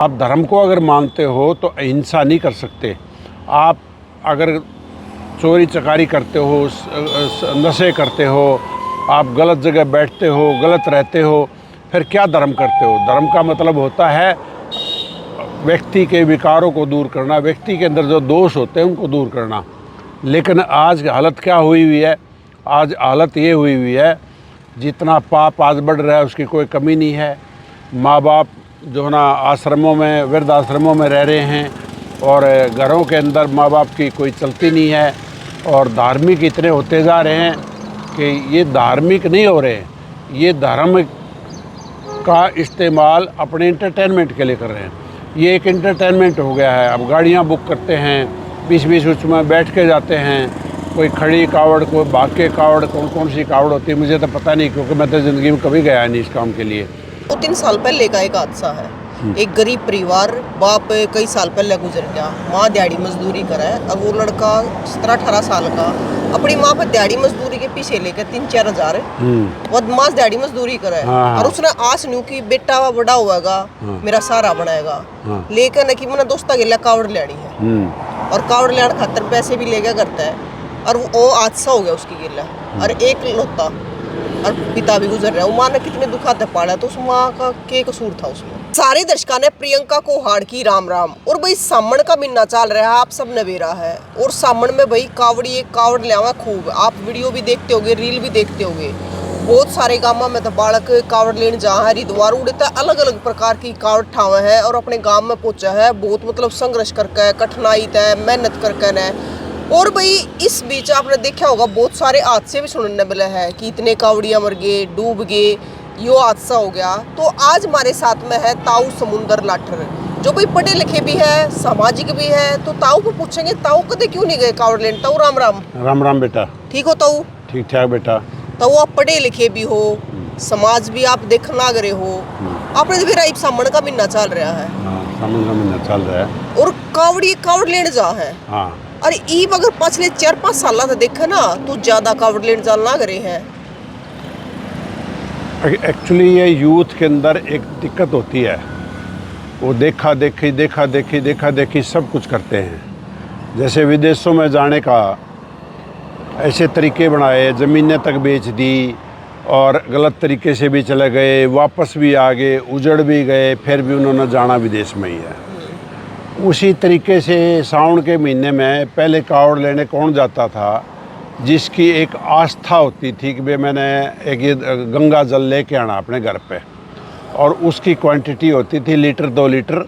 आप धर्म को अगर मानते हो तो अहिंसा नहीं कर सकते। आप अगर चोरी चकारी करते हो, नशे करते हो, आप गलत जगह बैठते हो, गलत रहते हो, फिर क्या धर्म करते हो? धर्म का मतलब होता है व्यक्ति के विकारों को दूर करना, व्यक्ति के अंदर जो दोष होते हैं उनको दूर करना। लेकिन आज हालत क्या हुई हुई है? आज हालत ये हुई हुई है, जितना पाप आज बढ़ रहा है उसकी कोई कमी नहीं है। माँ बाप जो है ना आश्रमों में, वृद्ध आश्रमों में रह रहे हैं और घरों के अंदर माँ बाप की कोई चलती नहीं है, और धार्मिक इतने होते जा रहे हैं कि ये धार्मिक नहीं हो रहे, ये धर्म का इस्तेमाल अपने इंटरटेनमेंट के लिए कर रहे हैं। ये एक इंटरटेनमेंट हो गया है। अब गाड़ियाँ बुक करते हैं, 20-20 उसमें बैठ के जाते हैं, कोई खड़ी कावड़, कोई भाग के कावड़, कौन कौन सी कावड़ होती है मुझे तो पता नहीं, क्योंकि मैं तो ज़िंदगी में कभी गया नहीं इस काम के लिए। 2-3 साल पहले का एक हादसा है। एक गरीब परिवार, बाप कई साल पहले गुजर गया, माँ दिहाड़ी मजदूरी करे। अब वो लड़का 17-18 साल का अपनी माँ पर दिहाड़ी मजदूरी के पीछे लेकर 3-4 हजार बदमाश दिहाड़ी मजदूरी करे। और उसने आस न्यू की बेटा बड़ा होगा, मेरा सहारा बनाएगा। लेकिन कि मैंने दोस्ता के लिए कावड़ लेनी है, और कावड़ लेने खातर पैसे भी लेके करता है, और वो हादसा हो गया उसकी गिला। और एक लौता और पिता भी गुजर रहा है। माँ ने कितने दुखाते पाला, तो उस माँ का क्या कसूर था उसमें? सारे दर्शकों ने प्रियंका को हाड़ की राम राम। और भाई सामन का महीना चल रहा है, आप सब नवेरा है, और सामन में भाई कावड़ी एक कावड़ ले आवा खूब। आप वीडियो भी देखते होगे, रील भी देखते होगे। बहुत सारे गाँव में तो बालक कावड़ लेने जा है, हरिद्वार उड़ता है, अलग अलग प्रकार की कावड़ ठावा है और अपने गाँव में पहुंचा है। बहुत मतलब संघर्ष करके, कठिनाई तय, मेहनत करके न। और भाई इस बीच आपने देखा होगा बहुत सारे हादसे भी सुनने मिले हैं कि इतने कावड़ियाँ मर गए, डूब गए, यो हादसा हो गया। तो आज हमारे साथ में है ताऊ समुंदर लाठर, जो भाई पढ़े लिखे भी है, सामाजिक भी है। तो ताऊ को पूछेंगे, ताऊ कदे क्यों नहीं गए कावड़ लेने? ताऊ राम राम। राम राम बेटा। ठीक हो ताऊ? ठीक ठाक बेटा। ताऊ आप पढ़े लिखे भी हो, समाज भी आप देखने लग रहे हो। आपने तो फिर सामन का महीना चल रहा है। सामन का महीना चल रहा है और कावड़ लेने जा है। अरे ईब अगर पिछले 4-5 साल से देखा ना, तो ज्यादा कावड़ लेने जान लग रहे हैं। एक्चुअली ये यूथ के अंदर एक दिक्कत होती है, वो देखा देखी सब कुछ करते हैं। जैसे विदेशों में जाने का ऐसे तरीके बनाए, ज़मीनें तक बेच दी और गलत तरीके से भी चले गए, वापस भी आ गए, उजड़ भी गए, फिर भी उन्होंने जाना विदेश में ही है। उसी तरीके से सावन के महीने में पहले कावड़ लेने कौन जाता था? जिसकी एक आस्था होती थी कि भाई मैंने एक ये गंगा जल लेके आना अपने घर पे, और उसकी क्वांटिटी होती थी लीटर 2 लीटर।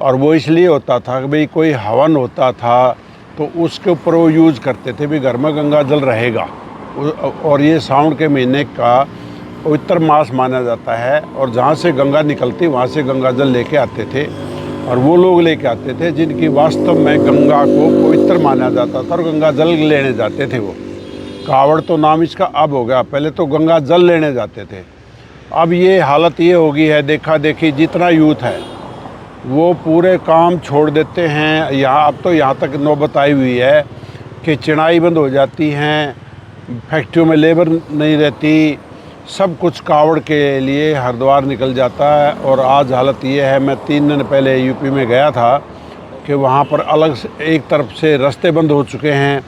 और वो इसलिए होता था कि भाई कोई हवन होता था तो उसके ऊपर वो यूज़ करते थे भी घर में गंगा जल रहेगा। और ये सावन के महीने का पवित्र मास माना जाता है, और जहाँ से गंगा निकलती वहाँ से गंगा जल लेके आते थे। और वो लोग लेके आते थे जिनकी वास्तव में गंगा को पवित्र माना जाता था, और गंगा जल लेने जाते थे। वो कावड़ तो नाम इसका अब हो गया, पहले तो गंगा जल लेने जाते थे। अब ये हालत ये हो गई है, देखा देखी जितना यूथ है वो पूरे काम छोड़ देते हैं। यहाँ अब तो यहाँ तक नौबत आई हुई है कि चिनाई बंद हो जाती हैं, फैक्ट्रियों में लेबर नहीं रहती, सब कुछ कावड़ के लिए हरिद्वार निकल जाता है। और आज हालत ये है, मैं 3 दिन पहले यूपी में गया था कि वहाँ पर अलग से एक तरफ से रास्ते बंद हो चुके हैं,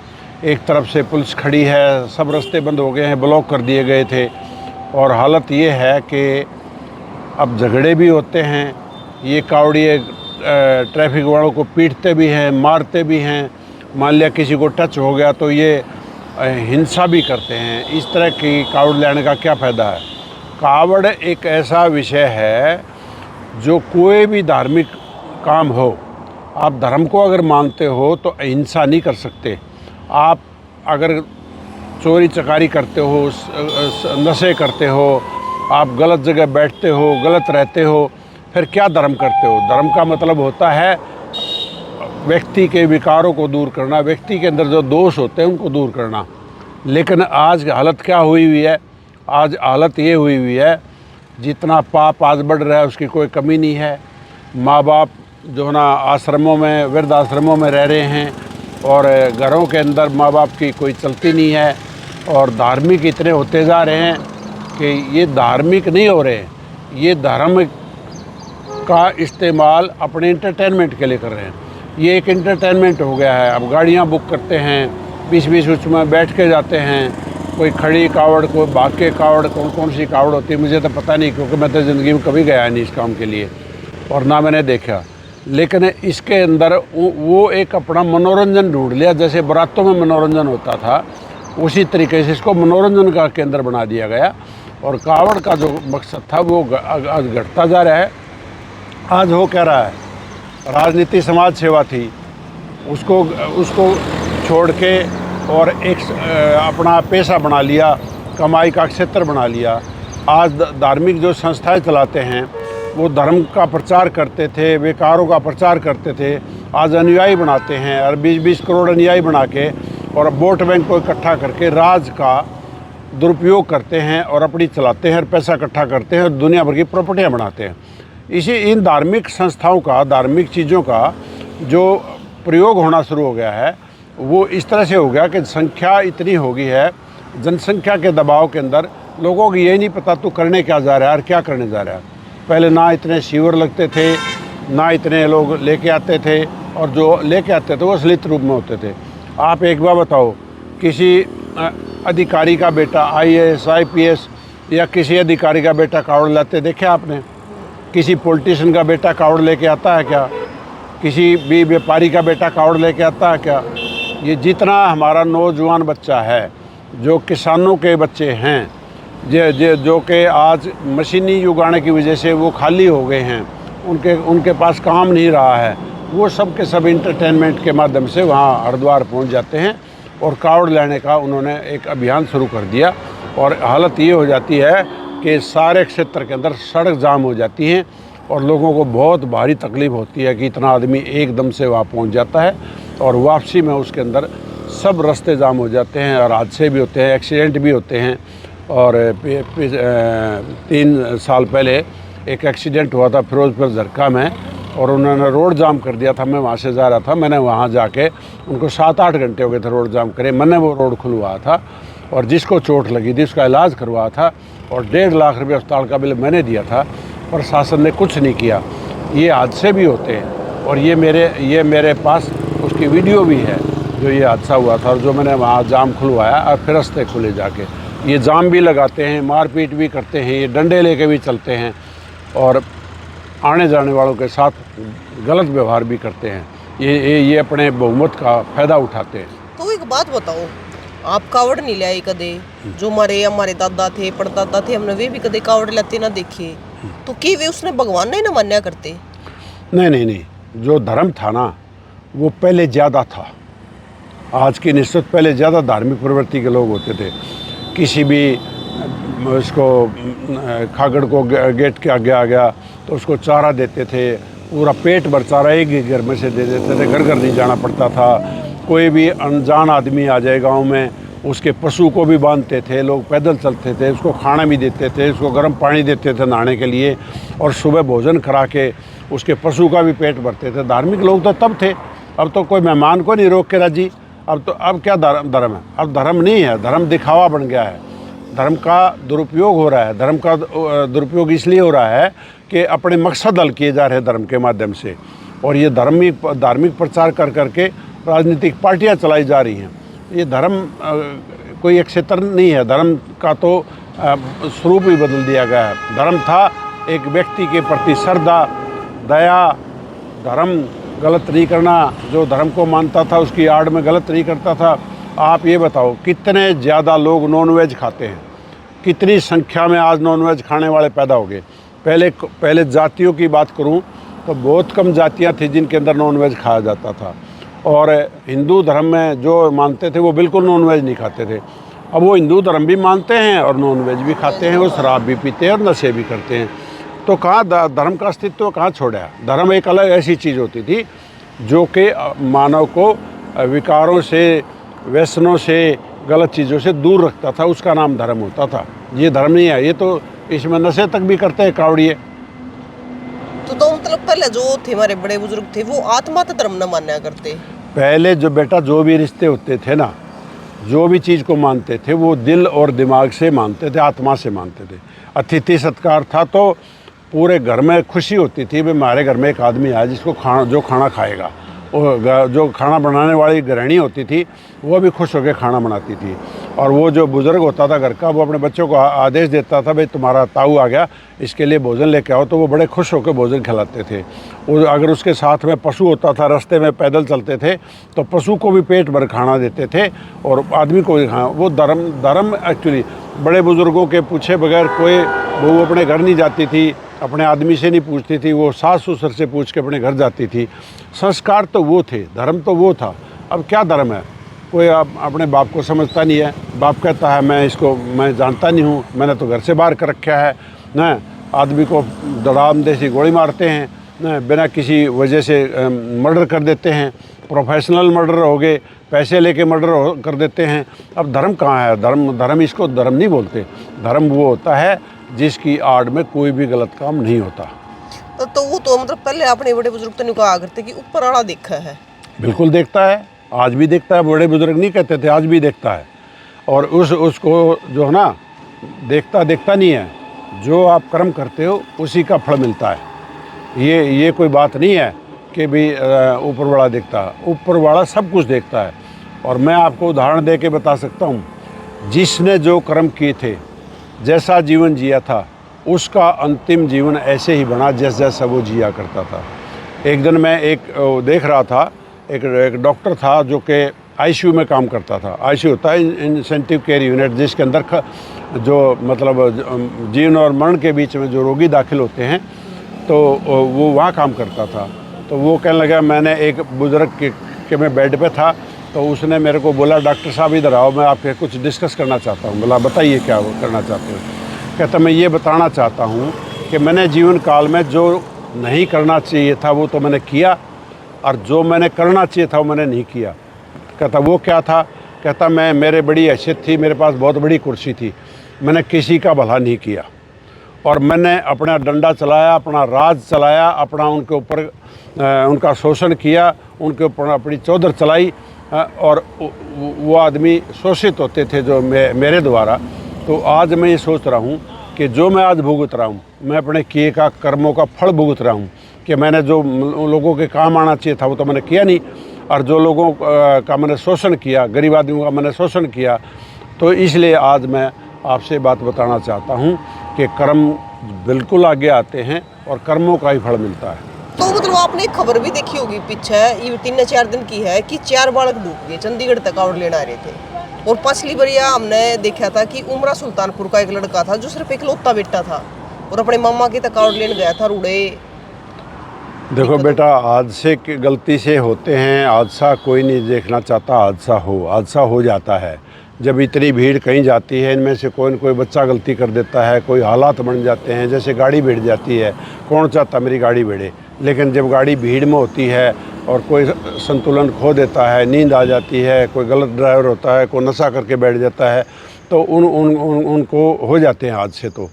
एक तरफ से पुलिस खड़ी है, सब रास्ते बंद हो गए हैं, ब्लॉक कर दिए गए थे। और हालत ये है कि अब झगड़े भी होते हैं, ये कावड़िए ट्रैफिक वालों को पीटते भी हैं, मारते भी हैं। मान लिया किसी को टच हो गया तो ये हिंसा भी करते हैं। इस तरह की कावड़ लेने का क्या फ़ायदा है? कावड़ एक ऐसा विषय है जो कोई भी धार्मिक काम हो, आप धर्म को अगर मानते हो तो अहिंसा नहीं कर सकते। आप अगर चोरी चकारी करते हो, नशे करते हो, आप गलत जगह बैठते हो, गलत रहते हो, फिर क्या धर्म करते हो? धर्म का मतलब होता है व्यक्ति के विकारों को दूर करना, व्यक्ति के अंदर जो दोष होते हैं उनको दूर करना। लेकिन आज हालत क्या हुई हुई है? आज हालत ये हुई हुई है, जितना पाप आज बढ़ रहा है उसकी कोई कमी नहीं है। माँ बाप जो है ना आश्रमों में, वृद्ध आश्रमों में रह रहे हैं, और घरों के अंदर माँ बाप की कोई चलती नहीं है, और धार्मिक इतने होते जा रहे हैं कि ये धार्मिक नहीं हो रहे, ये धर्म का इस्तेमाल अपने इंटरटेनमेंट के लिए कर रहे हैं। ये एक इंटरटेनमेंट हो गया है। अब गाड़ियाँ बुक करते हैं, 20-20 उसमें बैठ के जाते हैं, कोई खड़ी कावड़, कोई भाग के कावड़, कौन कौन सी कावड़ होती है मुझे तो पता नहीं, क्योंकि मैं तो ज़िंदगी में कभी गया नहीं इस काम के लिए और ना मैंने देखा। लेकिन इसके अंदर वो एक अपना मनोरंजन ढूंढ लिया। जैसे बारातों में मनोरंजन होता था, उसी तरीके से इसको मनोरंजन का केंद्र बना दिया गया और कावड़ का जो मकसद था वो आज घटता जा रहा है। आज हो क्या रहा है, राजनीति समाज सेवा थी, उसको छोड़ के और एक अपना पेशा बना लिया, कमाई का क्षेत्र बना लिया। आज धार्मिक जो संस्थाएं चलाते हैं वो धर्म का प्रचार करते थे, बेकारों का प्रचार करते थे, आज अनुयायी बनाते हैं और 20-20 करोड़ अनुयायी बना के और वोट बैंक को इकट्ठा करके राज का दुरुपयोग करते हैं और अपनी चलाते हैं और पैसा इकट्ठा करते हैं और दुनिया भर की प्रॉपर्टियाँ बनाते हैं। इसी इन धार्मिक संस्थाओं का, धार्मिक चीज़ों का जो प्रयोग होना शुरू हो गया है वो इस तरह से हो गया कि संख्या इतनी हो गई है, जनसंख्या के दबाव के अंदर लोगों को यही नहीं पता तू करने क्या जा रहा है और क्या करने जा रहा है। पहले ना इतने शिविर लगते थे, ना इतने लोग लेके आते थे, और जो लेके आते थे वो असलित रूप में होते थे। आप एक बार बताओ, किसी अधिकारी का बेटा IAS IPS या किसी अधिकारी का बेटा कावड़ लाते देखे आपने? किसी पॉलिटिशियन का बेटा कावड़ लेके आता है क्या? किसी भी व्यापारी का बेटा कावड़ लेके आता है क्या? ये जितना हमारा नौजवान बच्चा है, जो किसानों के बच्चे हैं, जो कि आज मशीनी युग आने की वजह से वो खाली हो गए हैं, उनके पास काम नहीं रहा है, वो सब के सब इंटरटेनमेंट के माध्यम से वहाँ हरिद्वार पहुँच जाते हैं और कावड़ लेने का उन्होंने एक अभियान शुरू कर दिया। और हालत ये हो जाती है कि सारे क्षेत्र के अंदर सड़क जाम हो जाती हैं और लोगों को बहुत भारी तकलीफ़ होती है कि इतना आदमी एकदम से वहाँ पहुँच जाता है और वापसी में उसके अंदर सब रास्ते जाम हो जाते हैं और हादसे भी होते हैं, एक्सीडेंट भी होते हैं। और 3 साल पहले एक एक्सीडेंट हुआ था फिरोजपुर झरका में और उन्होंने रोड जाम कर दिया था। मैं वहाँ से जा रहा था, मैंने वहाँ जाके उनको 7-8 घंटे हो गए थे रोड जाम करे, मैंने वो रोड खुलवाया था और जिसको चोट लगी थी उसका इलाज करवाया था और 1.5 लाख रुपये अस्पताल का बिल मैंने दिया था। प्रशासन ने कुछ नहीं किया। ये हादसे भी होते हैं और ये मेरे पास उसकी वीडियो भी है जो ये हादसा हुआ था और जो मैंने वहाँ जाम खुलवाया और फिर रास्ते खुले जाके। ये जाम भी लगाते हैं, मारपीट भी करते हैं, ये डंडे लेके भी चलते हैं और आने जाने वालों के साथ गलत व्यवहार भी करते हैं। ये अपने बहुमत का फ़ायदा उठाते हैं। तो एक बात बताओ, आप कावड़ नहीं लाए कदे? जो हमारे दादा थे, परदादा थे, हमने वे भी कदे कावड़ लाते ना देखे, तो कि वे उसने भगवान नहीं ना मान्या करते? नहीं, जो धर्म था ना वो पहले ज़्यादा था, आज की निश्चित पहले ज़्यादा धार्मिक प्रवृत्ति के लोग होते थे। किसी भी उसको खागड़ को गेट के आगे आ गया तो उसको चारा देते थे, पूरा पेट भर चारा एक ही घर में से दे देते थे, घर घर नहीं जाना पड़ता था। कोई भी अनजान आदमी आ जाए गांव में, उसके पशु को भी बांधते थे, लोग पैदल चलते थे, उसको खाना भी देते थे, उसको गर्म पानी देते थे नहाने के लिए और सुबह भोजन करा के उसके पशु का भी पेट भरते थे। धार्मिक लोग तो तब थे, अब तो कोई मेहमान को नहीं रोक के राजी। अब क्या धर्म है? अब धर्म नहीं है, धर्म दिखावा बन गया है। धर्म का दुरुपयोग हो रहा है। धर्म का दुरुपयोग इसलिए हो रहा है कि अपने मकसद हल किए जा रहे हैं धर्म के माध्यम से, और ये धार्मिक प्रचार कर करके राजनीतिक पार्टियां चलाई जा रही हैं। ये धर्म कोई एक क्षेत्र नहीं है, धर्म का तो स्वरूप ही बदल दिया गया है। धर्म था एक व्यक्ति के प्रति श्रद्धा, दया। धर्म गलत नहीं करना, जो धर्म को मानता था उसकी आड़ में गलत नहीं करता था। आप ये बताओ कितने ज़्यादा लोग नॉनवेज खाते हैं, कितनी संख्या में आज नॉनवेज खाने वाले पैदा हो गए। पहले जातियों की बात करूं तो बहुत कम जातियां थी जिनके अंदर नॉनवेज खाया जाता था, और हिंदू धर्म में जो मानते थे वो बिल्कुल नॉनवेज नहीं खाते थे। अब वो हिंदू धर्म भी मानते हैं और नॉनवेज भी खाते हैं, वो शराब भी पीते हैं और नशे भी करते हैं। तो कहाँ धर्म का अस्तित्व कहाँ छोड़ा? धर्म एक अलग ऐसी चीज़ होती थी जो कि मानव को विकारों से, व्यसनों से, गलत चीज़ों से दूर रखता था, उसका नाम धर्म होता था। ये धर्म नहीं है, ये तो इसमें नशे तक भी करते हैं कावड़िए। तो मतलब पहले जो थे हमारे बड़े बुजुर्ग थे वो आत्मा तो धर्म न मान्या करते। पहले जो भी रिश्ते होते थे ना, जो भी चीज़ को मानते थे वो दिल और दिमाग से मानते थे, आत्मा से मानते थे। अतिथि सत्कार था तो पूरे घर में खुशी होती थी भाई हमारे घर में एक आदमी आया जिसको जो खाना खाएगा। जो खाना बनाने वाली गृहिणी होती थी वो भी खुश होकर खाना बनाती थी। और वो जो बुज़ुर्ग होता था घर का, वो अपने बच्चों को आदेश देता था भाई तुम्हारा ताऊ आ गया, इसके लिए भोजन लेके आओ, तो वो बड़े खुश होकर भोजन खिलाते थे। वो अगर उसके साथ में पशु होता था, रास्ते में पैदल चलते थे, तो पशु को भी पेट भर खाना देते थे और आदमी को भी खाना। वो धर्म एक्चुअली बड़े बुज़ुर्गों के पूछे बगैर कोई बहू अपने घर नहीं जाती थी, अपने आदमी से नहीं पूछती थी, वो सास ससुर से पूछ के अपने घर जाती थी। संस्कार तो वो थे, धर्म तो वो था। अब क्या धर्म है, कोई अपने बाप को समझता नहीं है। बाप कहता है मैं जानता नहीं हूँ, मैंने तो घर से बाहर कर रखा है न। आदमी को धड़ाम देसी गोली मारते हैं न, बिना किसी वजह से मर्डर कर देते हैं। प्रोफेशनल मर्डर हो गए, पैसे लेके मर्डर कर देते हैं। अब धर्म कहाँ है? धर्म इसको धर्म नहीं बोलते। धर्म वो होता है जिसकी आड़ में कोई भी गलत काम नहीं होता। तो वो तो मतलब पहले अपने बड़े बुजुर्ग तो नहीं कहा करते कि ऊपर वाला देखा है। बिल्कुल देखता है, आज भी देखता है। बड़े बुजुर्ग नहीं कहते थे, आज भी देखता है। और उसको जो है ना, देखता नहीं है। जो आप कर्म करते हो उसी का फल मिलता है। ये कोई बात नहीं है कि भी ऊपर वाला देखता। ऊपर वाला सब कुछ देखता है। और मैं आपको उदाहरण दे के बता सकता हूँ, जिसने जो कर्म किए थे, जैसा जीवन जिया था, उसका अंतिम जीवन ऐसे ही बना जैसा वो जिया करता था। एक दिन मैं देख रहा था, एक डॉक्टर था जो कि आईसीयू में काम करता था। आईसीयू होता है इंटेंसिव केयर यूनिट, जिसके अंदर जो मतलब जीवन और मरण के बीच में जो रोगी दाखिल होते हैं, तो वो वहाँ काम करता था। तो वो कहने लगा, मैंने एक बुज़ुर्ग के मैं बेड पे था, तो उसने मेरे को बोला डॉक्टर साहब इधर आओ, मैं आपके कुछ डिस्कस करना चाहता हूँ। बोला बताइए क्या वो करना चाहते हो? कहता मैं ये बताना चाहता हूँ कि मैंने जीवन काल में जो नहीं करना चाहिए था वो तो मैंने किया, और जो मैंने करना चाहिए था वो मैंने नहीं किया। कहता वो क्या था? कहता मेरे बड़ी हैसियत थी, मेरे पास बहुत बड़ी कुर्सी थी, मैंने किसी का भला नहीं किया, और मैंने अपना डंडा चलाया, अपना राज चलाया, अपना उनके ऊपर उनका शोषण किया, उनके ऊपर अपनी चौधर चलाई, और वो आदमी शोषित होते थे जो मेरे द्वारा। तो आज मैं ये सोच रहा हूँ कि जो मैं आज भुगत रहा हूँ, मैं अपने किए का कर्मों का फल भुगत रहा हूँ कि मैंने जो लोगों के काम आना चाहिए था वो तो मैंने किया नहीं, और जो लोगों का मैंने शोषण किया, गरीब आदमियों का मैंने शोषण किया। तो इसलिए आज मैं आपसे बात बताना चाहता हूँ कि कर्म बिल्कुल आगे आते हैं और कर्मों का ही फल मिलता है। तो मतलब आपने एक खबर भी देखी होगी पीछे, ये 3-4 दिन की है कि 4 बालक डूब गए, चंडीगढ़ तक कावड़ लेने आ रहे थे। और पिछली बरिया हमने देखा था कि उमरा सुल्तानपुर का एक लड़का था जो सिर्फ इकलौता बेटा था और अपने मामा के तक कावड़ लेने गया था, रूड़े। देखो बेटा, हादसे की गलती से होते हैं, हादसा कोई नहीं देखना चाहता, हादसा हो जाता है। जब इतनी भीड़ कहीं जाती है, इनमें से कोई न कोई बच्चा गलती कर देता है, कोई हालात बन जाते हैं, जैसे गाड़ी भिड़ जाती है, कौन चाहता मेरी गाड़ी भिड़े। लेकिन जब गाड़ी भीड़ में होती है और कोई संतुलन खो देता है, नींद आ जाती है, कोई गलत ड्राइवर होता है, कोई नशा करके बैठ जाता है, तो उनको हो जाते हैं हादसे। तो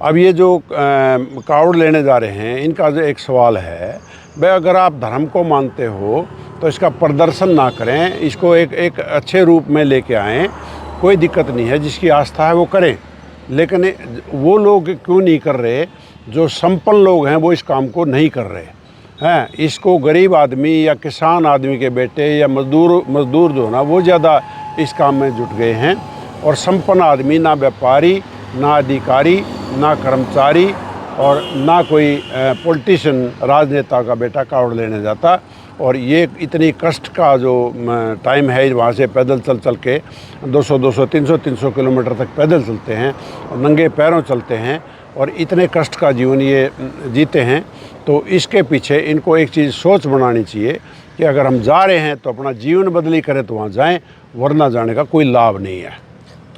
अब ये जो कावड़ लेने जा रहे हैं, इनका जो एक सवाल है, भाई अगर आप धर्म को मानते हो तो इसका प्रदर्शन ना करें, इसको एक अच्छे रूप में लेके आएँ, कोई दिक्कत नहीं है। जिसकी आस्था है वो करें। लेकिन वो लोग क्यों नहीं कर रहे? जो संपन्न लोग हैं वो इस काम को नहीं कर रहे हैं। इसको गरीब आदमी या किसान आदमी के बेटे या मजदूर जो ना, वो ज़्यादा इस काम में जुट गए हैं। और संपन्न आदमी, ना व्यापारी, ना अधिकारी, ना कर्मचारी, और ना कोई पॉलिटिशियन, राजनेता का बेटा कावड़ लेने जाता। और ये इतनी कष्ट का जो टाइम है, वहाँ से पैदल चल के 200 300 किलोमीटर तक पैदल चलते हैं और नंगे पैरों चलते हैं, और इतने कष्ट का जीवन ये जीते हैं। तो इसके पीछे इनको एक चीज़ सोच बनानी चाहिए कि अगर हम जा रहे हैं तो अपना जीवन बदली करें तो वहाँ जाएं, वरना जाने का कोई लाभ नहीं है।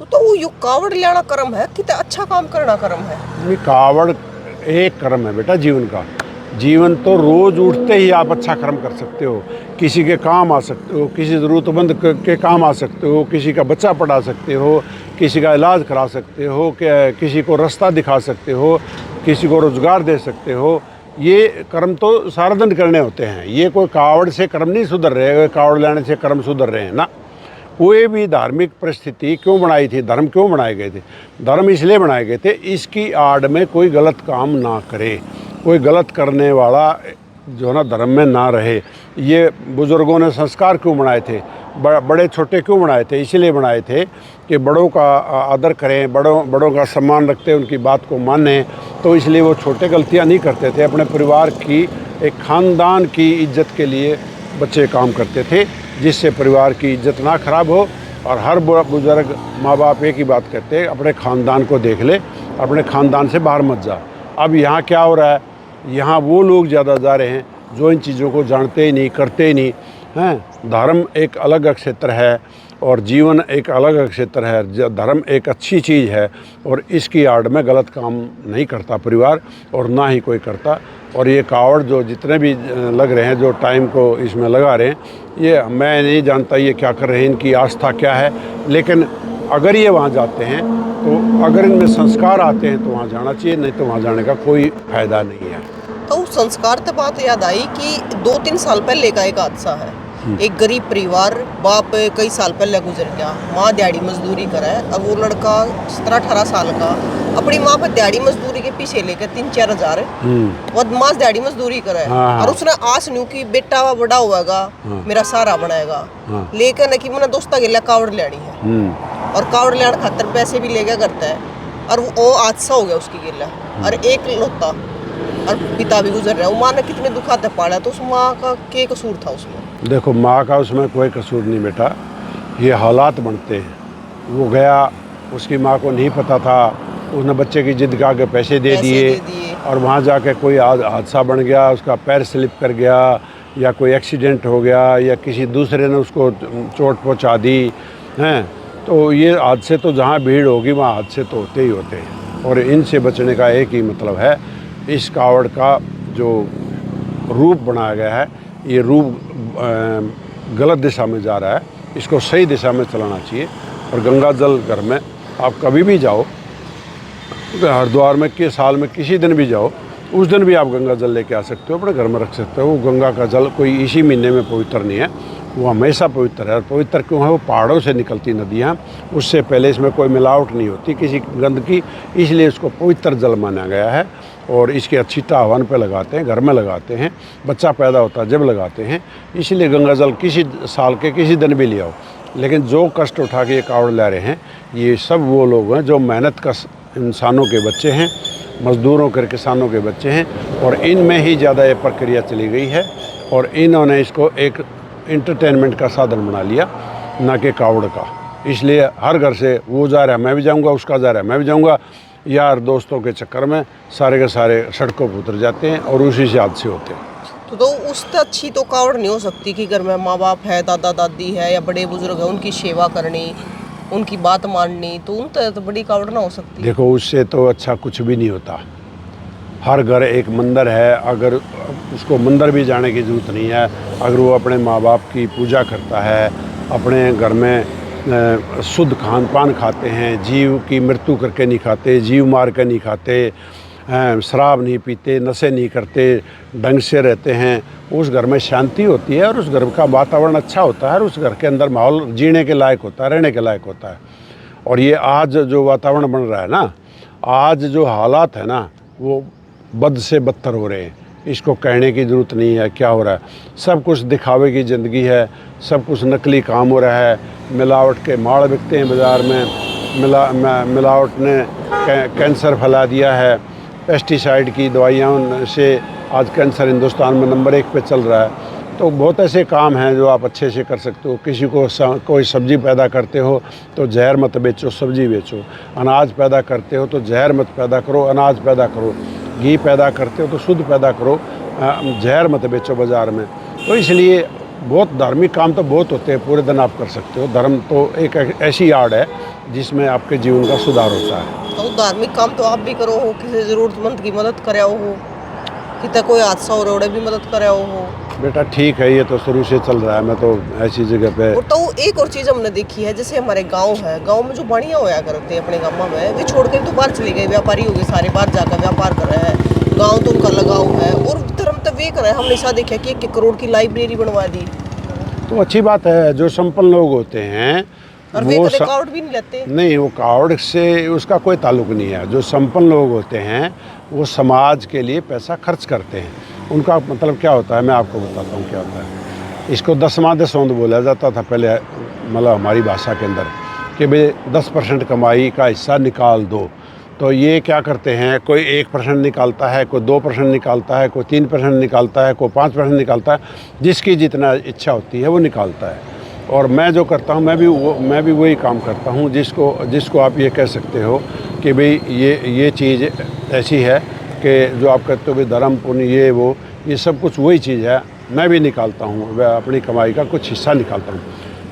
तो वो यो कावड़ लेना कर्म है कि अच्छा काम करना कर्म है? नहीं, कावड़ एक कर्म है बेटा जीवन का। जीवन तो रोज़ उठते ही आप अच्छा कर्म कर सकते हो, किसी के काम आ सकते हो, किसी ज़रूरतमंद के काम आ सकते हो, किसी का बच्चा पढ़ा सकते हो, किसी का इलाज करा सकते हो, किसी को रास्ता दिखा सकते हो, किसी को रोज़गार दे सकते हो। ये कर्म तो सारा दिन करने होते हैं। ये कोई कावड़ से कर्म नहीं सुधर रहे, कावड़ लेने से कर्म सुधर रहे हैं ना। कोई भी धार्मिक परिस्थिति क्यों बनाई थी, धर्म क्यों बनाए गए थे? धर्म इसलिए बनाए गए थे इसकी आड़ में कोई गलत काम ना करे, कोई गलत करने वाला जो है ना धर्म में ना रहे। ये बुज़ुर्गों ने संस्कार क्यों बनाए थे, बड़े छोटे क्यों बनाए थे? इसलिए बनाए थे कि बड़ों का आदर करें, बड़ों का सम्मान रखते, उनकी बात को मानें। तो इसलिए वो छोटे गलतियां नहीं करते थे, अपने परिवार की, एक ख़ानदान की इज्जत के लिए बच्चे काम करते थे, जिससे परिवार की इज्जत ना खराब हो। और हर बुज़ुर्ग माँ बाप एक ही बात कहते हैं, अपने ख़ानदान को देख ले, अपने ख़ानदान से बाहर मत जा। अब यहाँ क्या हो रहा है, यहाँ वो लोग ज़्यादा जा रहे हैं जो इन चीज़ों को जानते ही नहीं, करते ही नहीं हैं। धर्म एक अलग क्षेत्र है और जीवन एक अलग क्षेत्र है। धर्म एक अच्छी चीज़ है और इसकी आड़ में गलत काम नहीं करता परिवार, और ना ही कोई करता। और ये कावड़ जो जितने भी लग रहे हैं, जो टाइम को इसमें लगा रहे हैं, ये मैं नहीं जानता ये क्या कर रहे हैं, इनकी आस्था क्या है। लेकिन अगर ये वहाँ जाते हैं तो अगर इनमें संस्कार आते हैं तो वहाँ जाना चाहिए, नहीं तो वहाँ जाने का कोई फ़ायदा नहीं है। तो संस्कार तो बात याद आई कि 2-3 साल पहले का एक हादसा है। एक गरीब परिवार, बाप कई साल पहले गुजर गया, माँ दिहाड़ी मजदूरी करे। अब वो लड़का 17-18 साल का अपनी माँ पर दिहाड़ी मजदूरी के पीछे लेकर 3-4 हजार बदमाश दिहाड़ी मजदूरी करे। और उसने आस न्यू कि बेटा बड़ा होगा, मेरा सहारा बनाएगा। लेकिन कि मैंने दोस्ता गिला कावड़ लेनी है और कावड़ लेने खातर पैसे भी ले गया करता है। और वो हादसा हो गया उसकी गिला, और एक लौता, और पिता भी गुजर रहा है। वो माँ ने कितने दुखाते पाला, तो उस माँ का क्या कसूर था उसमें? देखो, माँ का उसमें कोई कसूर नहीं बेटा, ये हालात बनते हैं। वो गया, उसकी माँ को नहीं पता था, उसने बच्चे की जिद का के पैसे दे दिए और वहाँ जाके कोई हादसा बन गया, उसका पैर स्लिप कर गया या कोई एक्सीडेंट हो गया या किसी दूसरे ने उसको चोट पहुँचा दी हैं। तो ये हादसे तो जहाँ भीड़ होगी वहाँ हादसे तो होते ही होते हैं। और इनसे बचने का एक ही मतलब है, इस कावड़ का जो रूप बनाया गया है, ये रूप गलत दिशा में जा रहा है, इसको सही दिशा में चलाना चाहिए। और गंगा जल घर में आप कभी भी जाओ, हरिद्वार में के साल में किसी दिन भी जाओ, उस दिन भी आप गंगा जल लेके आ सकते हो, अपने घर में रख सकते हो। वो गंगा का जल कोई इसी महीने में पवित्र नहीं है, वो हमेशा पवित्र है। और पवित्र क्यों है? वो पहाड़ों से निकलती नदियाँ, उससे पहले इसमें कोई मिलावट नहीं होती किसी गंदगी, इसलिए इसको पवित्र जल माना गया है। और इसकी अच्छी हवन पे लगाते हैं, घर में लगाते हैं, बच्चा पैदा होता है जब लगाते हैं। इसलिए गंगा जल किसी साल के किसी दिन भी ले आओ। लेकिन जो कष्ट उठा के ये कावड़ ला रहे हैं, ये सब वो लोग हैं जो मेहनत का इंसानों के बच्चे हैं, मज़दूरों के, किसानों के बच्चे हैं। और इनमें ही ज़्यादा ये प्रक्रिया चली गई है और इन्होंने इसको एक एंटरटेनमेंट का साधन बना लिया, ना कि कावड़ का। इसलिए हर घर से वो जा रहा है मैं भी जाऊंगा, उसका जा रहा है मैं भी जाऊंगा, यार दोस्तों के चक्कर में सारे के सारे सड़कों पर उतर जाते हैं और उसी से हादसे होते हैं। तो उससे अच्छी तो कावड़ नहीं हो सकती कि घर में माँ बाप है, दादा दादी है या बड़े बुजुर्ग है, उनकी सेवा करनी, उनकी बात माननी, तो उन तो बड़ी कावड़ ना हो सकती। देखो, उससे तो अच्छा कुछ भी नहीं होता। हर घर एक मंदिर है, अगर उसको मंदिर भी जाने की ज़रूरत नहीं है, अगर वो अपने माँ बाप की पूजा करता है, अपने घर में शुद्ध खान पान खाते हैं, जीव की मृत्यु करके नहीं खाते, जीव मार कर नहीं खाते, शराब नहीं पीते, नशे नहीं करते, ढंग से रहते हैं, उस घर में शांति होती है और उस घर का वातावरण अच्छा होता है और उस घर के अंदर माहौल जीने के लायक होता है, रहने के लायक होता है। और ये आज जो वातावरण बन रहा है ना, आज जो हालात है ना, वो बद से बदतर हो रहे हैं। इसको कहने की ज़रूरत नहीं है क्या हो रहा है। सब कुछ दिखावे की ज़िंदगी है, सब कुछ नकली काम हो रहा है, मिलावट के माड़ बिकते हैं बाज़ार में। मिलावट ने कैंसर फैला दिया है। पेस्टिसाइड की दवाइयों से आज कैंसर हिंदुस्तान में नंबर 1 पे चल रहा है। तो बहुत ऐसे काम हैं जो आप अच्छे से कर सकते हो। किसी को कोई सब्ज़ी पैदा करते हो तो जहर मत बेचो, सब्ज़ी बेचो। अनाज पैदा करते हो तो जहर मत पैदा करो, अनाज पैदा करो। घी पैदा करते हो तो शुद्ध पैदा करो, जहर मत बेचो बाज़ार में। तो इसलिए बहुत धार्मिक काम तो बहुत होते हैं, पूरे दिन आप कर सकते हो। धर्म तो एक ऐसी आड़ है जिसमें आपके जीवन का सुधार होता है। तो धार्मिक काम तो आप भी करो हो, किसी ज़रूरतमंद की मदद करे हो, कितना कोई हादसा हो रहा है भी मदद करे हो। बेटा ठीक है, ये तो शुरू से चल रहा है। मैं तो ऐसी जगह पे। और तो एक और चीज़ हमने देखी है, जैसे हमारे गांव है, गांव में जो बढ़िया होया करते हैं अपने गाँव में, वे छोड़ के तो बाहर चले गए, व्यापारी हो गए, सारे बाहर जाकर व्यापार कर रहे हैं। गाँव तो उनका लगाव है और धर्म तो वे कर रहे हैं। हमने ऐसा देखा कि 1 करोड़ की लाइब्रेरी बनवा दी। तो अच्छी बात है। जो संपन्न लोग होते हैं और वे कभी कावड़ भी नहीं लेते। नहीं, वो कावड़ से उसका कोई ताल्लुक नहीं है। जो संपन्न लोग होते हैं वो समाज के लिए पैसा खर्च करते हैं। उनका मतलब क्या होता है, मैं आपको बताता हूँ क्या होता है। इसको दसवां दसौंद बोला जाता था पहले, मतलब हमारी भाषा के अंदर, कि भाई 10% कमाई का हिस्सा निकाल दो। तो ये क्या करते हैं, कोई 1% निकालता है, कोई 2% निकालता है, कोई 3% निकालता है, कोई 5% निकालता है। जिसकी जितना इच्छा होती है वो निकालता है। और मैं जो करता हूँ, मैं भी वही काम करता हूँ, जिसको आप ये कह सकते हो कि भाई ये चीज़ ऐसी है कि जो आप कहते हो भाई धर्म पुण्य ये सब कुछ वही चीज़ है। मैं भी निकालता हूँ, वह अपनी कमाई का कुछ हिस्सा निकालता हूँ।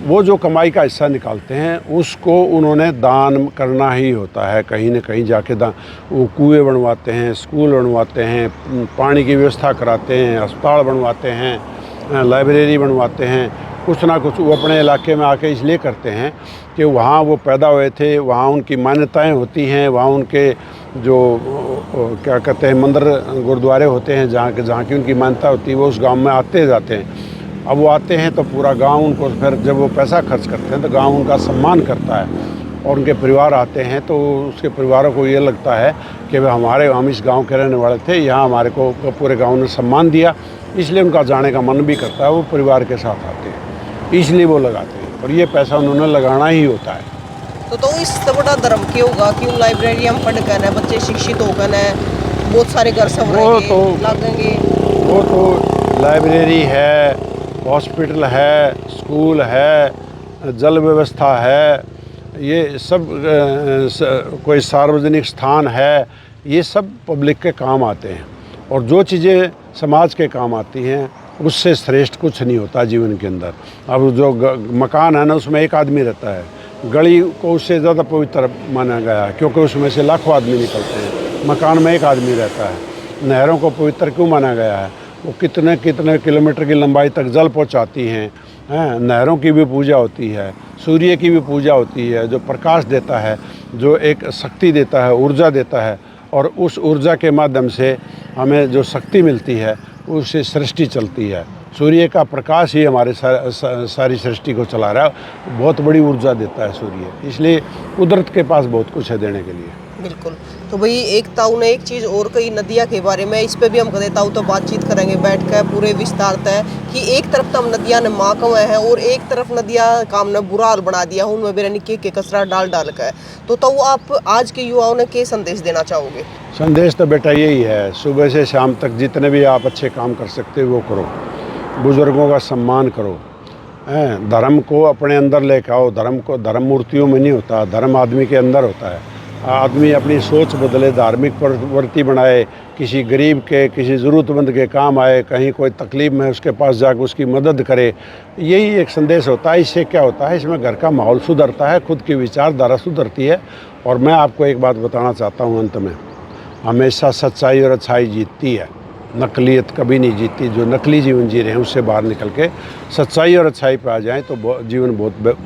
वो जो कमाई का हिस्सा निकालते हैं उसको उन्होंने दान करना ही होता है। कहीं न कहीं जाके वो कुएँ बनवाते हैं, स्कूल बनवाते हैं, पानी की व्यवस्था कराते हैं, अस्पताल बनवाते हैं, लाइब्रेरी बनवाते हैं। कुछ ना कुछ वो अपने इलाके में आके इसलिए करते हैं कि वहाँ वो पैदा हुए थे, वहाँ उनकी मान्यताएं होती हैं, वहाँ उनके जो क्या कहते हैं मंदिर गुरुद्वारे होते हैं, जहाँ की उनकी मान्यता होती है, वो उस गांव में आते जाते हैं। अब वो आते हैं तो पूरा गांव उनको, फिर जब वो पैसा खर्च करते हैं तो गांव उनका सम्मान करता है। और उनके परिवार आते हैं तो उसके परिवारों को ये लगता है कि हम इस गांव के रहने वाले थे, यहाँ हमारे को पूरे गांव ने सम्मान दिया, इसलिए उनका जाने का मन भी करता है। वो परिवार के साथ आते हैं, इसलिए वो लगाते हैं। और ये पैसा उन्होंने लगाना ही होता है। तो इससे बड़ा धर्म क्यों होगा? क्यों लाइब्रेरी हम पढ़ कर है, बच्चे शिक्षित होकर है, बहुत सारे घर सब लगेंगे। वो तो लाइब्रेरी है, हॉस्पिटल है, स्कूल है, जल व्यवस्था है, ये सब कोई सार्वजनिक स्थान है, ये सब पब्लिक के काम आते हैं। और जो चीज़ें समाज के काम आती हैं उससे श्रेष्ठ कुछ नहीं होता जीवन के अंदर। अब जो मकान है ना, उसमें एक आदमी रहता है, गली को उससे ज़्यादा पवित्र माना गया है क्योंकि उसमें से लाखों आदमी निकलते हैं। मकान में एक आदमी रहता है। नहरों को पवित्र क्यों माना गया है? वो कितने किलोमीटर की लंबाई तक जल पहुंचाती हैं। नहरों की भी पूजा होती है, सूर्य की भी पूजा होती है, जो प्रकाश देता है, जो एक शक्ति देता है, ऊर्जा देता है। और उस ऊर्जा के माध्यम से हमें जो शक्ति मिलती है उससे सृष्टि चलती है। सूर्य का प्रकाश ही हमारे सारी सृष्टि को चला रहा है। बहुत बड़ी ऊर्जा देता है सूर्य, इसलिए कुदरत के पास बहुत कुछ है देने के लिए। बिल्कुल। तो भाई एक ताऊ ने एक चीज़ और कही नदिया के बारे में, इस पे भी हम कहते ताऊ तो बातचीत करेंगे बैठ कर पूरे विस्तार है कि एक तरफ तो हम नदिया ने माँ कमाए हैं और एक तरफ नदिया काम ने बुरा हाल बना दिया, उनमें बेरा निके के कचरा डाल कर। तो ताऊ आप आज के युवाओं ने क्या संदेश देना चाहोगे? संदेश तो बेटा यही है, सुबह से शाम तक जितने भी आप अच्छे काम कर सकते हो वो करो, बुज़ुर्गों का सम्मान करो, धर्म को अपने अंदर लेकर आओ। धर्म मूर्तियों में नहीं होता, धर्म आदमी के अंदर होता है। आदमी अपनी सोच बदले, धार्मिक प्रवृत्ति बनाए, किसी गरीब के, किसी ज़रूरतमंद के काम आए, कहीं कोई तकलीफ़ में उसके पास जाकर उसकी मदद करे। यही एक संदेश होता है। इससे क्या होता है, इसमें घर का माहौल सुधरता है, खुद की विचारधारा सुधरती है। और मैं आपको एक बात बताना चाहता हूँ अंत में, हमेशा सच्चाई और अच्छाई जीतती है, नकलियत कभी नहीं जीतती। जो नकली जीवन जी रहे हैं उससे बाहर निकल के सच्चाई और अच्छाई पे आ जाएं तो जीवन बहुत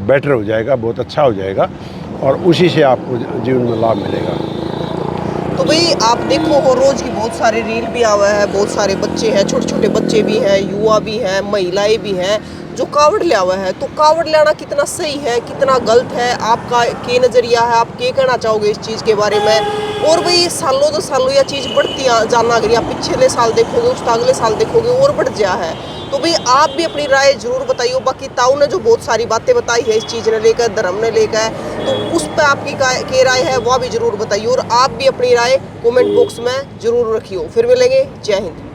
बेटर हो जाएगा, बहुत अच्छा हो जाएगा और उसी से आपको जीवन में लाभ मिलेगा। तो भाई आप देखो हो रोज़ की बहुत सारे रील भी आवा है, बहुत सारे बच्चे हैं, छोटे छोटे बच्चे भी हैं, युवा भी हैं, महिलाएं भी हैं जो कावड़ ले आवा है। तो कावड़ लाना कितना सही है, कितना गलत है, आपका क्या नज़रिया है, आप क्या कहना चाहोगे इस चीज़ के बारे में? और भाई सालों दो सालों यह चीज़ बढ़ती जाना, अगर आप पिछले साल देखोगे उसका अगले साल देखोगे और बढ़ गया है। तो भाई आप भी अपनी राय जरूर बताइए। बाकी ताऊ ने जो बहुत सारी बातें बताई है इस चीज़ ने लेकर, धर्म ने लेकर, तो उस पर आपकी क्या राय है वह भी जरूर बताइए। और आप भी अपनी राय कमेंट बॉक्स में जरूर रखिए। फिर मिलेंगे। जय हिंद।